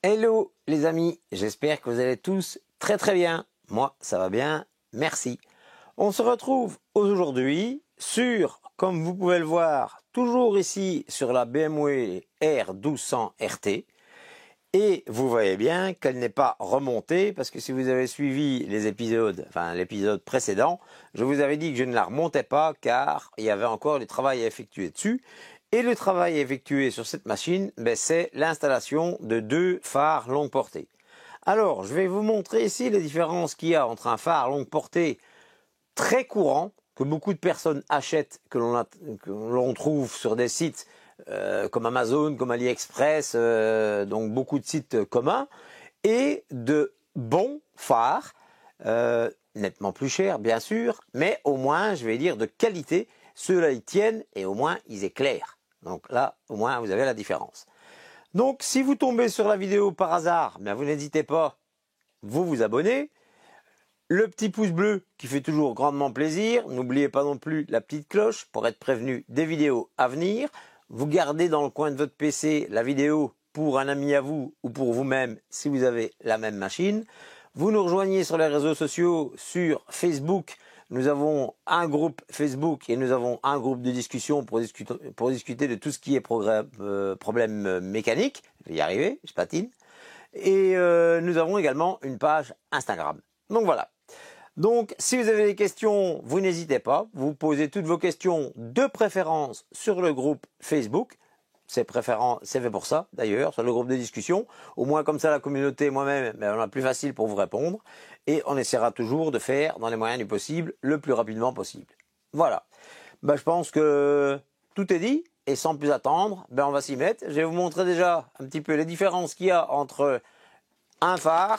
Hello les amis, j'espère que vous allez tous très très bien. Moi ça va bien, merci. On se retrouve aujourd'hui sur, comme vous pouvez le voir, toujours ici sur la BMW R1200 RT. Et vous voyez bien qu'elle n'est pas remontée parce que si vous avez suivi les épisodes, enfin l'épisode précédent, je vous avais dit que je ne la remontais pas car il y avait encore du travail à effectuer dessus. Et le travail effectué sur cette machine, c'est l'installation de deux phares longue portée. Alors, je vais vous montrer ici les différences qu'il y a entre un phare longue portée très courant, que beaucoup de personnes achètent, que l'on trouve sur des sites comme Amazon, comme AliExpress, donc beaucoup de sites communs, et de bons phares, nettement plus chers bien sûr, mais au moins, je vais dire, de qualité. Ceux-là, ils tiennent et au moins, ils éclairent. Donc là, au moins, vous avez la différence. Donc, si vous tombez sur la vidéo par hasard, vous n'hésitez pas, vous abonnez. Le petit pouce bleu qui fait toujours grandement plaisir. N'oubliez pas non plus la petite cloche pour être prévenu des vidéos à venir. Vous gardez dans le coin de votre PC la vidéo pour un ami à vous ou pour vous-même si vous avez la même machine. Vous nous rejoignez sur les réseaux sociaux, sur Facebook. Nous avons un groupe Facebook et nous avons un groupe de discussion pour discuter de tout ce qui est problème mécanique. Je vais y arriver, je patine. Et nous avons également une page Instagram. Donc voilà. Donc si vous avez des questions, vous n'hésitez pas. Vous posez toutes vos questions de préférence sur le groupe Facebook. C'est fait pour ça d'ailleurs, sur le groupe de discussion. Au moins comme ça la communauté, moi-même, on a plus facile pour vous répondre. Et on essaiera toujours de faire, dans les moyens du possible, le plus rapidement possible. Voilà. Je pense que tout est dit. Et sans plus attendre, on va s'y mettre. Je vais vous montrer déjà un petit peu les différences qu'il y a entre un phare.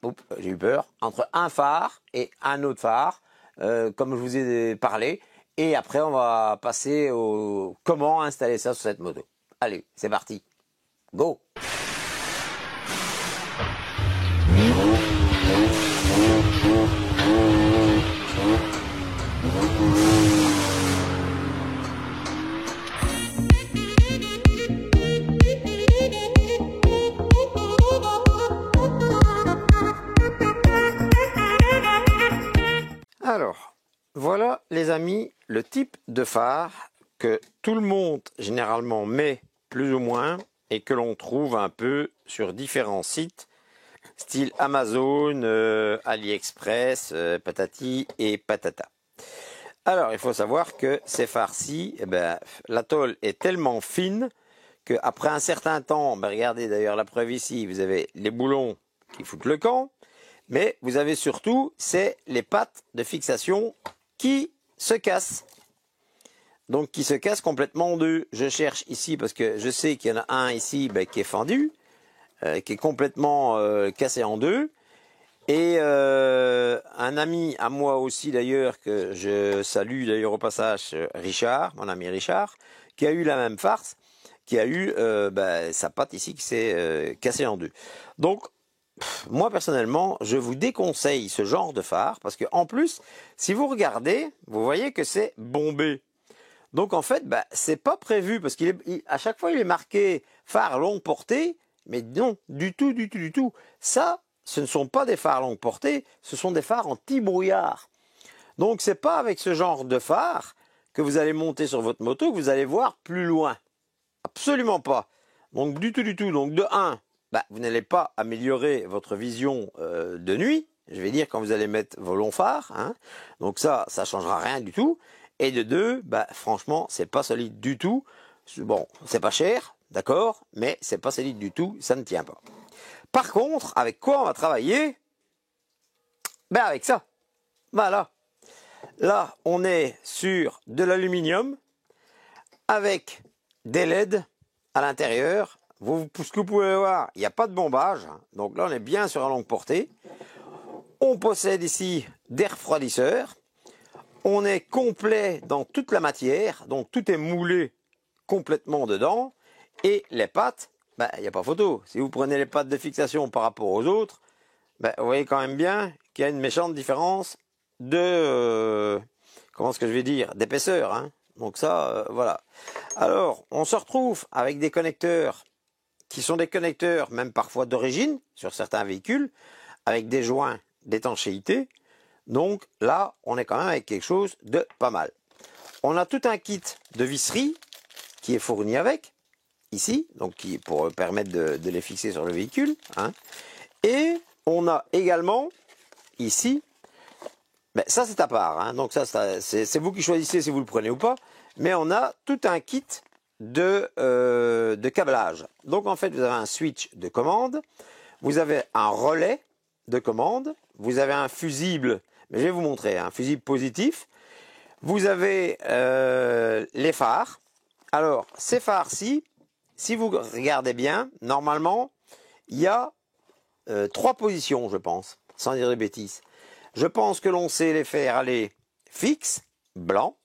Oups, j'ai eu peur. Entre un phare et un autre phare, comme je vous ai parlé. Et après, on va passer au comment installer ça sur cette moto. Allez, c'est parti. Go! Alors, voilà les amis, le type de phare que tout le monde généralement met plus ou moins et que l'on trouve un peu sur différents sites, style Amazon, AliExpress, patati et patata. Alors, il faut savoir que ces phares-ci, la tôle est tellement fine qu'après un certain temps, regardez d'ailleurs la preuve ici, vous avez les boulons qui foutent le camp. Mais vous avez surtout, c'est les pattes de fixation qui se cassent. Donc qui se cassent complètement en deux. Je cherche ici parce que je sais qu'il y en a un ici qui est fendu, qui est complètement cassé en deux. Et un ami à moi aussi d'ailleurs, que je salue d'ailleurs au passage, Richard, mon ami Richard, qui a eu la même farce, qui a eu sa patte ici qui s'est cassée en deux. Donc, moi personnellement, je vous déconseille ce genre de phare parce que en plus, si vous regardez, vous voyez que c'est bombé. Donc en fait, c'est pas prévu parce à chaque fois il est marqué phare longue portée, mais non, du tout. Ça, ce ne sont pas des phares longue portée, ce sont des phares anti-brouillard. Donc c'est pas avec ce genre de phare que vous allez monter sur votre moto que vous allez voir plus loin. Absolument pas. Donc du tout. Donc de 1. Vous n'allez pas améliorer votre vision de nuit, je vais dire quand vous allez mettre vos longs phares, hein. Donc ça changera rien du tout. Et de 2, franchement, c'est pas solide du tout. Bon, c'est pas cher, d'accord, mais c'est pas solide du tout, ça ne tient pas. Par contre, avec quoi on va travailler? Avec ça. Voilà. Là, on est sur de l'aluminium avec des LED à l'intérieur. Ce que vous pouvez voir, il n'y a pas de bombage. Donc là, on est bien sur la longue portée. On possède ici des refroidisseurs. On est complet dans toute la matière. Donc tout est moulé complètement dedans. Et les pattes, il n'y a pas photo. Si vous prenez les pattes de fixation par rapport aux autres, vous voyez quand même bien qu'il y a une méchante différence de... d'épaisseur, hein. Donc ça, voilà. Alors, on se retrouve avec des connecteurs qui sont des connecteurs, même parfois d'origine, sur certains véhicules, avec des joints d'étanchéité. Donc là, on est quand même avec quelque chose de pas mal. On a tout un kit de visserie qui est fourni avec, ici, donc pour permettre de les fixer sur le véhicule. Hein. Et on a également, ici, ben ça c'est à part, hein, donc ça c'est vous qui choisissez si vous le prenez ou pas, mais on a tout un kit de câblage. Donc en fait, vous avez un switch de commande, vous avez un relais de commande, vous avez un fusible, mais je vais vous montrer, un fusible positif, vous avez les phares. Alors, ces phares-ci, si vous regardez bien, normalement, il y a 3 positions, je pense, sans dire de bêtises. Je pense que l'on sait les faire aller fixes, blancs,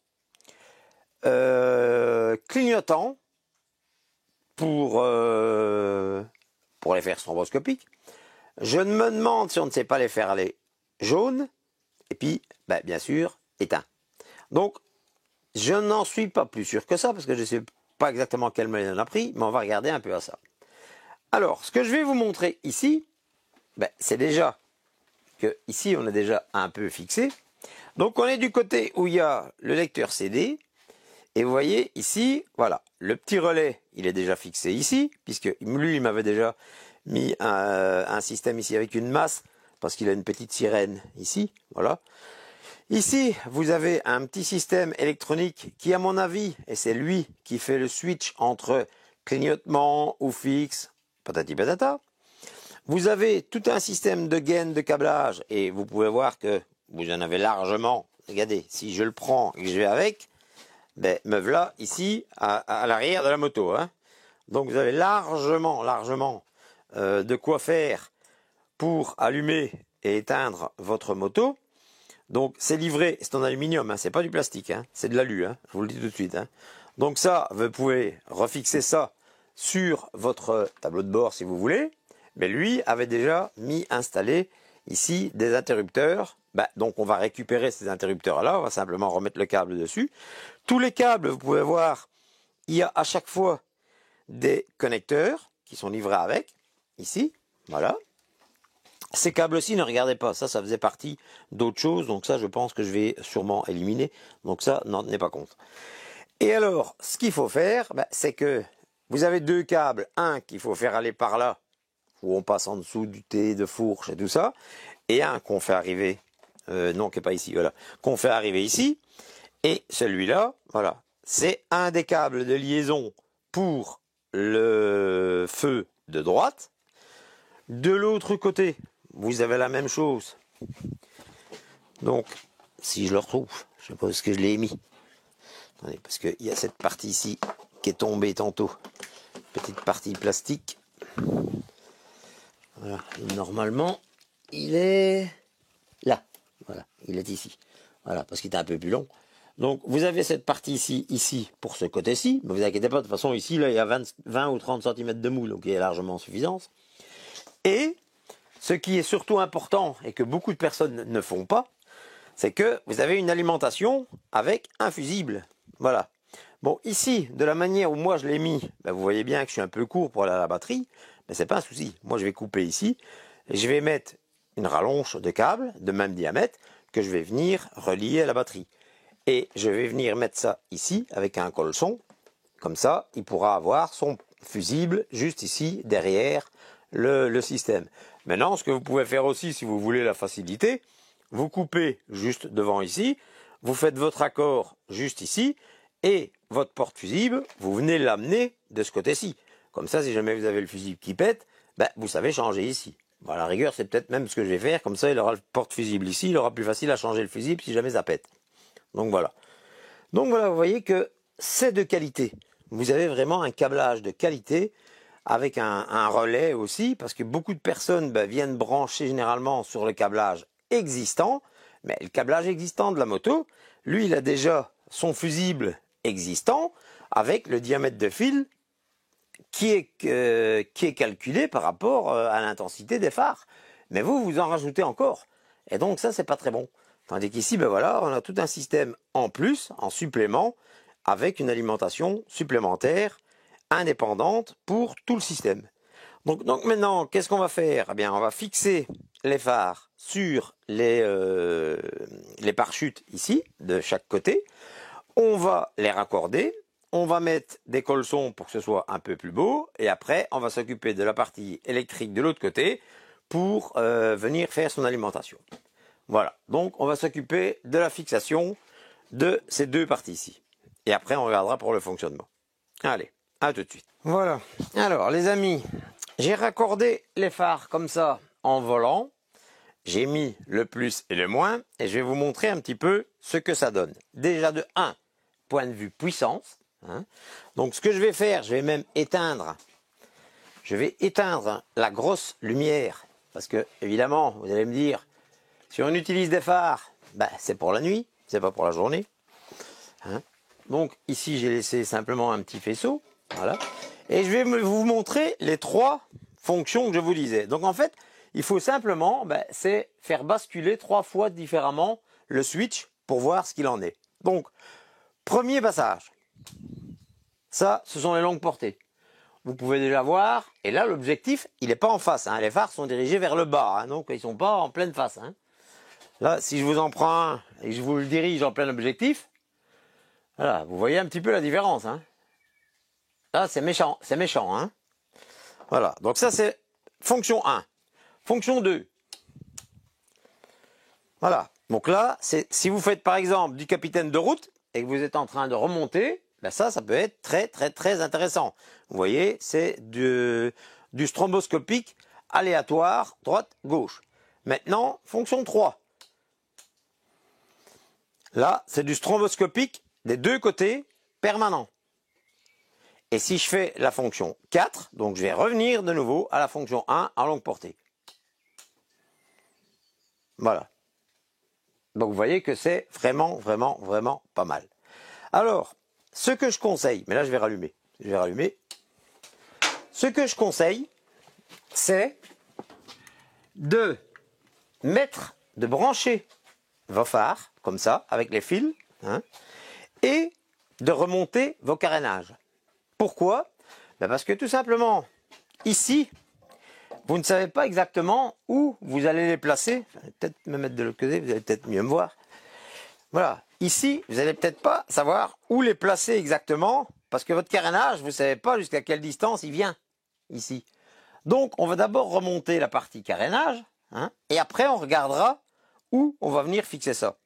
clignotants, pour les faire stroboscopiques. Je me demande si on ne sait pas les faire aller jaunes, et puis, ben, bien sûr, éteints. Donc, je n'en suis pas plus sûr que ça, parce que je ne sais pas exactement quel modèle on a pris, mais on va regarder un peu à ça. Alors, ce que je vais vous montrer ici, ben, c'est déjà que ici on est déjà un peu fixé. Donc on est du côté où il y a le lecteur CD, et vous voyez ici, voilà, le petit relais, il est déjà fixé ici, puisque lui, il m'avait déjà mis un système ici avec une masse, parce qu'il a une petite sirène ici, voilà. Ici, vous avez un petit système électronique qui, à mon avis, et c'est lui qui fait le switch entre clignotement ou fixe, patati patata. Vous avez tout un système de gaines de câblage, et vous pouvez voir que vous en avez largement. Regardez, si je le prends et que je vais avec, ben, me voilà ici à l'arrière de la moto. Hein. Donc vous avez largement de quoi faire pour allumer et éteindre votre moto. Donc c'est livré, c'est en aluminium, hein, c'est pas du plastique, hein, c'est de l'alu, hein, je vous le dis tout de suite. Hein. Donc ça, vous pouvez refixer ça sur votre tableau de bord si vous voulez. Mais lui avait déjà installé ici des interrupteurs. Donc on va récupérer ces interrupteurs-là, on va simplement remettre le câble dessus. Tous les câbles, vous pouvez voir, il y a à chaque fois des connecteurs qui sont livrés avec, ici, voilà. Ces câbles-ci, ne regardez pas, ça faisait partie d'autres choses, donc ça je pense que je vais sûrement éliminer, donc ça n'en tenez pas compte. Et alors, ce qu'il faut faire, c'est que vous avez 2 câbles, un qu'il faut faire aller par là, où on passe en dessous du thé, de fourche et tout ça, et un qu'on fait arriver, non qui n'est pas ici, voilà, qu'on fait arriver ici, et celui-là, voilà, c'est un des câbles de liaison pour le feu de droite. De l'autre côté, vous avez la même chose. Donc, si je le retrouve, je ne sais pas où est-ce que je l'ai mis. Attendez, parce qu'il y a cette partie ici qui est tombée tantôt. Petite partie plastique. Voilà. Normalement, il est là. Voilà, il est ici. Voilà, parce qu'il est un peu plus long. Donc, vous avez cette partie ici, pour ce côté-ci. Mais vous inquiétez pas, de toute façon, ici, là, il y a 20 ou 30 cm de moule, donc il y a largement suffisance. Et ce qui est surtout important et que beaucoup de personnes ne font pas, c'est que vous avez une alimentation avec un fusible. Voilà. Bon, ici, de la manière où moi je l'ai mis, vous voyez bien que je suis un peu court pour aller à la batterie, mais c'est pas un souci. Moi, je vais couper ici et je vais mettre une rallonge de câble de même diamètre que je vais venir relier à la batterie. Et je vais venir mettre ça ici avec un colson. Comme ça, il pourra avoir son fusible juste ici, derrière le système. Maintenant, ce que vous pouvez faire aussi, si vous voulez la facilité, vous coupez juste devant ici, vous faites votre accord juste ici, et votre porte-fusible, vous venez l'amener de ce côté-ci. Comme ça, si jamais vous avez le fusible qui pète, vous savez changer ici. Bon, à la rigueur, c'est peut-être même ce que je vais faire, comme ça, il aura le porte-fusible ici, il aura plus facile à changer le fusible si jamais ça pète. Donc voilà. Donc voilà, vous voyez que c'est de qualité. Vous avez vraiment un câblage de qualité, avec un relais aussi, parce que beaucoup de personnes viennent brancher généralement sur le câblage existant, mais le câblage existant de la moto, lui, il a déjà son fusible existant, avec le diamètre de fil qui est calculé par rapport à l'intensité des phares. Mais vous en rajoutez encore. Et donc ça, c'est pas très bon. Tandis qu'ici, voilà, on a tout un système en plus, en supplément, avec une alimentation supplémentaire indépendante pour tout le système. Donc maintenant, qu'est-ce qu'on va faire? Eh bien, on va fixer les phares sur les pare-chutes ici, de chaque côté. On va les raccorder. On va mettre des colsons pour que ce soit un peu plus beau. Et après, on va s'occuper de la partie électrique de l'autre côté pour venir faire son alimentation. Voilà. Donc, on va s'occuper de la fixation de ces deux parties ici. Et après, on regardera pour le fonctionnement. Allez, à tout de suite. Voilà. Alors, les amis, j'ai raccordé les phares comme ça en volant. J'ai mis le plus et le moins. Et je vais vous montrer un petit peu ce que ça donne. Déjà de 1, point de vue puissance. Hein. Donc, ce que je vais faire, je vais même éteindre. Je vais éteindre la grosse lumière. Parce que, évidemment, vous allez me dire, si on utilise des phares, ben, c'est pour la nuit, c'est pas pour la journée. Hein. Donc ici, j'ai laissé simplement un petit faisceau. Voilà. Et je vais vous montrer les 3 fonctions que je vous disais. Donc en fait, il faut simplement, c'est faire basculer 3 fois différemment le switch pour voir ce qu'il en est. Donc, premier passage. Ça, ce sont les longues portées. Vous pouvez déjà voir. Et là, l'objectif, il n'est pas en face. Hein. Les phares sont dirigés vers le bas. Hein. Donc, ils ne sont pas en pleine face. Hein. Là, si je vous en prends un et que je vous le dirige en plein objectif, voilà, vous voyez un petit peu la différence. Hein. Là, c'est méchant. Hein. Voilà, donc ça c'est fonction 1. Fonction 2. Voilà, donc là, si vous faites par exemple du capitaine de route et que vous êtes en train de remonter, ben ça peut être très très très intéressant. Vous voyez, c'est du stromboscopique aléatoire, droite-gauche. Maintenant, fonction 3. Là, c'est du stromboscopique des deux côtés permanent. Et si je fais la fonction 4, donc je vais revenir de nouveau à la fonction 1 en longue portée. Voilà. Donc vous voyez que c'est vraiment, vraiment, vraiment pas mal. Alors, ce que je conseille, mais là je vais rallumer. Ce que je conseille, c'est de brancher vos phares, comme ça, avec les fils, hein, et de remonter vos carénages. Pourquoi? Parce que tout simplement, ici, vous ne savez pas exactement où vous allez les placer. Peut-être me mettre de l'autre côté, vous allez peut-être mieux me voir. Voilà, ici, vous n'allez peut-être pas savoir où les placer exactement, parce que votre carénage, vous ne savez pas jusqu'à quelle distance il vient, ici. Donc, on va d'abord remonter la partie carénage, hein, et après, on regardera où on va venir fixer ça.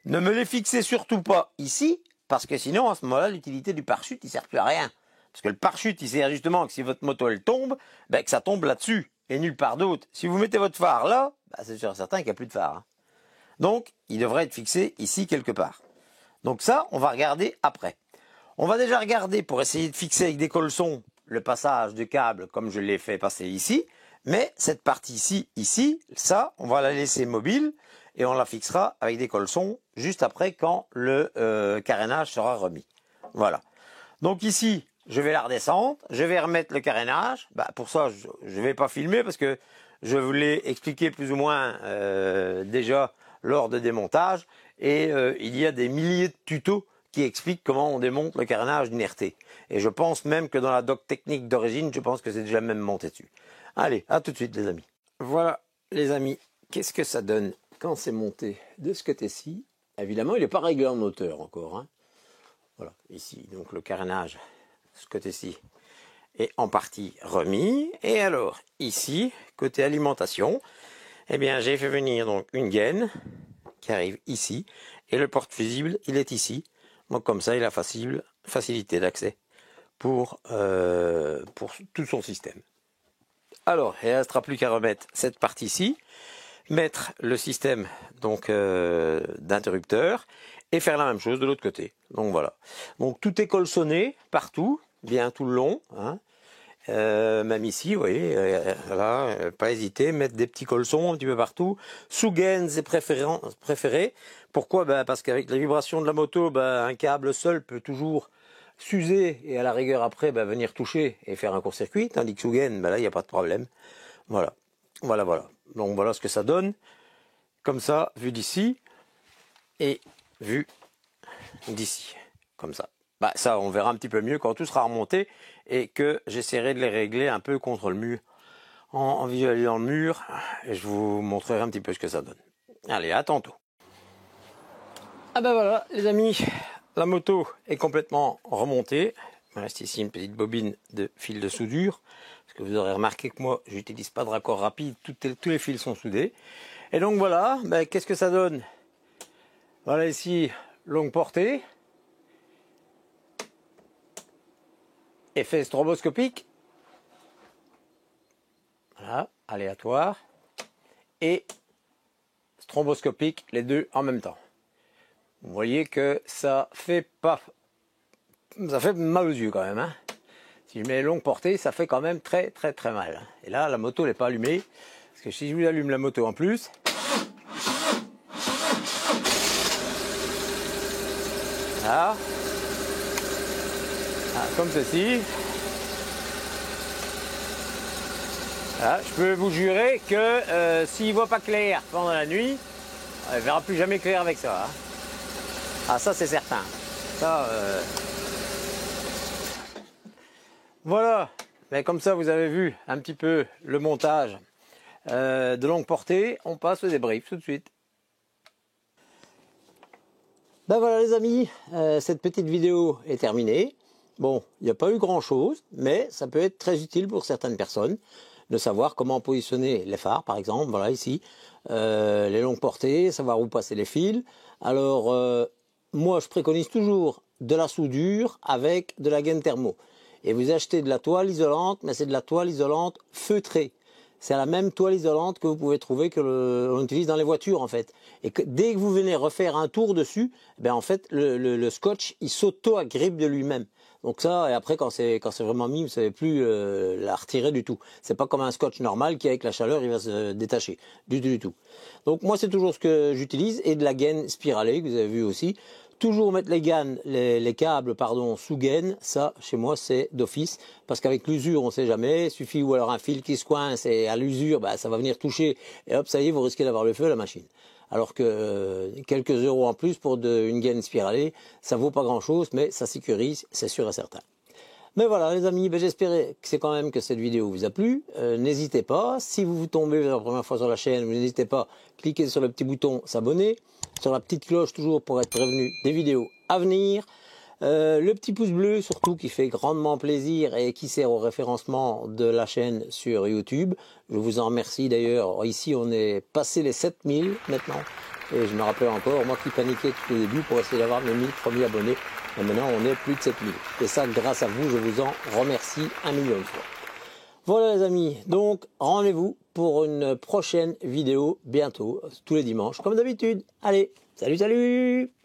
Ne me les fixez surtout pas ici, parce que sinon, à ce moment-là, l'utilité du pare-chute, il ne sert plus à rien. Parce que le pare-chute, il sert justement que si votre moto, elle tombe, que ça tombe là-dessus, et nulle part d'autre. Si vous mettez votre phare là, c'est sûr et certain qu'il n'y a plus de phare. Hein. Donc, il devrait être fixé ici quelque part. Donc ça, on va regarder après. On va déjà regarder pour essayer de fixer avec des colsons le passage de câble comme je l'ai fait passer ici. Mais cette partie-ci, ici, ça, on va la laisser mobile et on la fixera avec des colsons juste après quand le carénage sera remis. Voilà. Donc ici, je vais la redescendre, je vais remettre le carénage. Pour ça, je ne vais pas filmer parce que je vous l'ai expliqué plus ou moins déjà lors de démontage. Et il y a des milliers de tutos qui expliquent comment on démonte le carénage d'une RT. Et je pense même que dans la doc technique d'origine, je pense que c'est déjà même monté dessus. Allez, à tout de suite les amis. Voilà les amis, qu'est-ce que ça donne quand c'est monté de ce côté-ci? Évidemment, il n'est pas réglé en hauteur encore. Hein. Voilà, ici, donc le carénage, ce côté-ci, est en partie remis. Et alors, ici, côté alimentation, eh bien, j'ai fait venir donc une gaine qui arrive ici. Et le porte-fusible, il est ici. Donc comme ça, il a facilité d'accès pour tout son système. Alors, il ne restera plus qu'à remettre cette partie-ci, mettre le système donc d'interrupteur et faire la même chose de l'autre côté. Donc voilà. Donc tout est colsonné partout, bien tout le long. Hein. Même ici, vous voyez, voilà, pas hésiter, mettre des petits colsons un petit peu partout. Sous gaine, c'est préféré. Pourquoi? Parce qu'avec la vibration de la moto, un câble seul peut toujours s'user et à la rigueur après venir toucher et faire un court-circuit, tandis que sous gaine, là, il n'y a pas de problème. Voilà. Donc voilà ce que ça donne. Comme ça, vu d'ici et vu d'ici. Comme ça. Ça, on verra un petit peu mieux quand tout sera remonté et que j'essaierai de les régler un peu contre le mur en visualisant le mur et je vous montrerai un petit peu ce que ça donne. Allez, à tantôt. Ah ben voilà les amis, la moto est complètement remontée. Il me reste ici une petite bobine de fil de soudure. Parce que vous aurez remarqué que moi, j'utilise pas de raccord rapide, tous les fils sont soudés. Et donc voilà, ben, qu'est-ce que ça donne? Voilà ici, longue portée. Effet stroboscopique. Voilà, aléatoire. Et stroboscopique, les deux en même temps. Vous voyez que ça fait mal aux yeux quand même. Hein. Si je mets longue portée, ça fait quand même très mal. Et là, la moto n'est pas allumée. Parce que si je vous allume la moto en plus, là, comme ceci, là, je peux vous jurer que s'il ne voit pas clair pendant la nuit, il ne verra plus jamais clair avec ça. Hein. Ah, ça c'est certain. Ça, voilà. Mais comme ça, vous avez vu un petit peu le montage de longue portée. On passe au débrief tout de suite. Ben voilà les amis, cette petite vidéo est terminée. Bon, il n'y a pas eu grand chose, mais ça peut être très utile pour certaines personnes de savoir comment positionner les phares, par exemple, voilà ici, les longues portées, savoir où passer les fils. Alors, moi je préconise toujours de la soudure avec de la gaine thermo. Et vous achetez de la toile isolante, mais c'est de la toile isolante feutrée. C'est la même toile isolante que vous pouvez trouver que l'on utilise dans les voitures en fait. Et que dès que vous venez refaire un tour dessus, ben en fait le scotch il s'auto-agrippe de lui-même. Donc ça, et après quand c'est vraiment mis, vous savez plus la retirer du tout. C'est pas comme un scotch normal qui avec la chaleur il va se détacher du tout. Donc moi c'est toujours ce que j'utilise et de la gaine spiralée que vous avez vu aussi. Toujours mettre les câbles sous gaine, ça chez moi c'est d'office, parce qu'avec l'usure on ne sait jamais, il suffit ou alors un fil qui se coince et à l'usure bah, ça va venir toucher et hop ça y est vous risquez d'avoir le feu à la machine. Alors que quelques euros en plus pour une gaine spiralée, ça vaut pas grand chose mais ça sécurise, c'est sûr et certain. Mais voilà les amis, ben j'espérais que cette vidéo vous a plu. N'hésitez pas, si vous tombez la première fois sur la chaîne, n'hésitez pas, cliquez sur le petit bouton s'abonner, sur la petite cloche toujours pour être prévenu des vidéos à venir. Le petit pouce bleu surtout qui fait grandement plaisir et qui sert au référencement de la chaîne sur YouTube. Je vous en remercie d'ailleurs, ici on est passé les 7000 maintenant. Et je me rappelle encore, moi qui paniquais tout au début pour essayer d'avoir mes 1000 premiers abonnés. Et maintenant, on est plus de 7000. Et ça, grâce à vous, je vous en remercie 1 million de fois. Voilà les amis, donc rendez-vous pour une prochaine vidéo bientôt, tous les dimanches, comme d'habitude. Allez, salut, salut!